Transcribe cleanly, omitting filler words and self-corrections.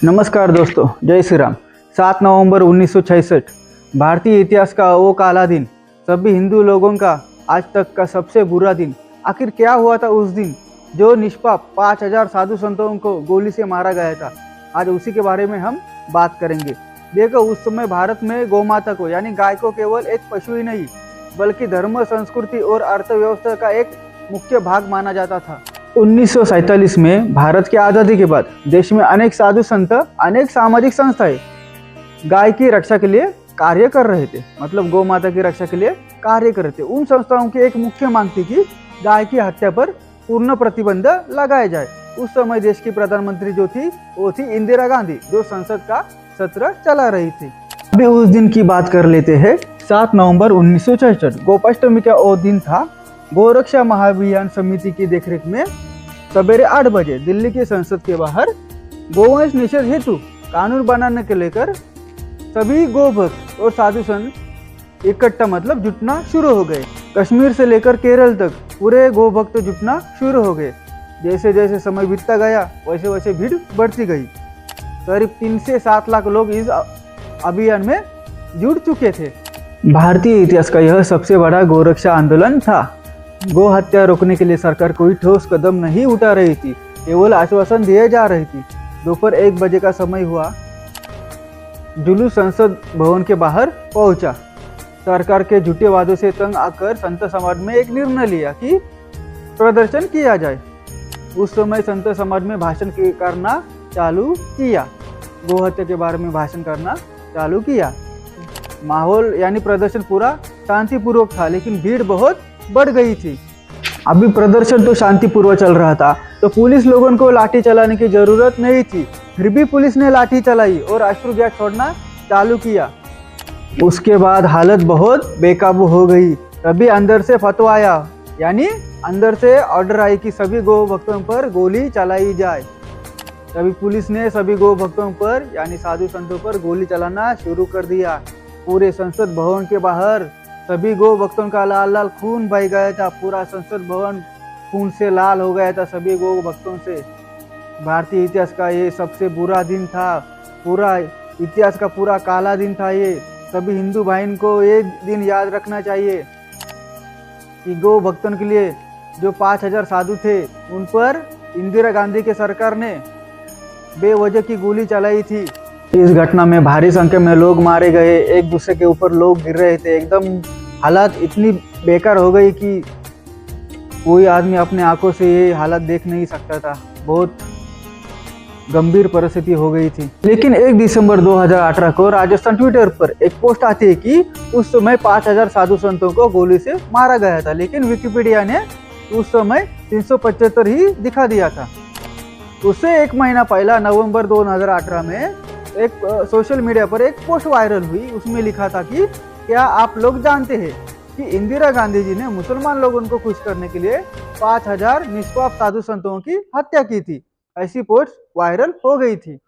नमस्कार दोस्तों, जय श्री राम। 7 नवंबर 1966 भारतीय इतिहास का वो काला दिन, सभी हिंदू लोगों का आज तक का सबसे बुरा दिन। आखिर क्या हुआ था उस दिन जो निष्पाप 5000 साधु संतों को गोली से मारा गया था? आज उसी के बारे में हम बात करेंगे। देखो, उस समय भारत में गौमाता को यानी गाय को केवल एक पशु ही नहीं बल्कि धर्म, संस्कृति और अर्थव्यवस्था का एक मुख्य भाग माना जाता था। 1947 में भारत की आज़ादी के बाद देश में अनेक साधु संत, अनेक सामाजिक संस्थाएं गाय की रक्षा के लिए कार्य कर रहे थे, मतलब गौ माता की रक्षा के लिए कार्य कर रहे थे। उन संस्थाओं की एक मुख्य मांग थी कि गाय की हत्या पर पूर्ण प्रतिबंध लगाया जाए। उस समय देश की प्रधानमंत्री जो थी वो थी इंदिरा गांधी, जो संसद का सत्र चला रही थी। अभी उस दिन की बात कर लेते हैं। 7 नवंबर 1966 गोपाष्टमी का वो दिन था। गोरक्षा महाअभियान समिति की देखरेख में सवेरे 8 बजे दिल्ली की संसद के बाहर गोवंश निषेध हेतु कानून बनाने के लेकर सभी गोभक्त और साधु संत इकट्ठा मतलब जुटना शुरू हो गए। कश्मीर से लेकर केरल तक पूरे गोभक्त जुटना शुरू हो गए। जैसे जैसे समय बीतता गया वैसे वैसे भीड़ बढ़ती गई। करीब 3 से 7 लाख लोग इस अभियान में जुड़ चुके थे। भारतीय इतिहास का यह सबसे बड़ा गोरक्षा आंदोलन था। गो हत्या रोकने के लिए सरकार कोई ठोस कदम नहीं उठा रही थी, केवल आश्वासन दिए जा रही थी। दोपहर 1 बजे का समय हुआ, जुलूस संसद भवन के बाहर पहुंचा। सरकार के झूठे वादों से तंग आकर संत समाज में एक निर्णय लिया कि प्रदर्शन किया जाए। उस समय संत समाज में भाषण करना चालू किया, गो हत्या के बारे में भाषण करना चालू किया। माहौल यानी प्रदर्शन पूरा शांतिपूर्वक था, लेकिन भीड़ बहुत बढ़ गई थी। अभी प्रदर्शन तो शांतिपूर्वक चल रहा था, तो पुलिस लोगों को लाठी चलाने की जरूरत नहीं थी, फिर भी पुलिस ने लाठी चलाई और अश्रु गैस छोड़ना चालू किया। उसके बाद हालत बहुत बेकाबू हो गई। तभी अंदर से फतवा आया, यानी अंदर से ऑर्डर आई कि सभी गौ भक्तों पर गोली चलाई जाए। तभी पुलिस ने सभी गौ भक्तों पर यानी साधु संतों पर गोली चलाना शुरू कर दिया। पूरे संसद भवन के बाहर सभी गौ भक्तों का लाल लाल खून बह गया था। पूरा संसद भवन खून से लाल हो गया था सभी गौ भक्तों से। भारतीय इतिहास का ये सबसे बुरा दिन था, पूरा इतिहास का पूरा काला दिन था ये। सभी हिंदू भाइयों को ये दिन याद रखना चाहिए कि गौ भक्तों के लिए जो 5000 साधु थे उन पर इंदिरा गांधी के सरकार ने बेवजह की गोली चलाई थी। इस घटना में भारी संख्या में लोग मारे गए, एक दूसरे के ऊपर लोग गिर रहे थे। एकदम हालत इतनी बेकार हो गई कि कोई आदमी अपने आंखों से ये हालत देख नहीं सकता था। बहुत गंभीर परिस्थिति हो गई थी। लेकिन 1 दिसंबर 2018 को राजस्थान ट्विटर पर एक पोस्ट आती है कि उस समय 5000 साधु संतों को गोली से मारा गया था, लेकिन विकिपीडिया ने उस समय 375 ही दिखा दिया था। उससे 1 महीना पहला नवंबर 2018 में एक सोशल मीडिया पर एक पोस्ट वायरल हुई। उसमें लिखा था कि क्या आप लोग जानते हैं कि इंदिरा गांधी जी ने मुसलमान लोगों को खुश करने के लिए 5000 निष्पाप साधु संतों की हत्या की थी। ऐसी पोस्ट वायरल हो गई थी।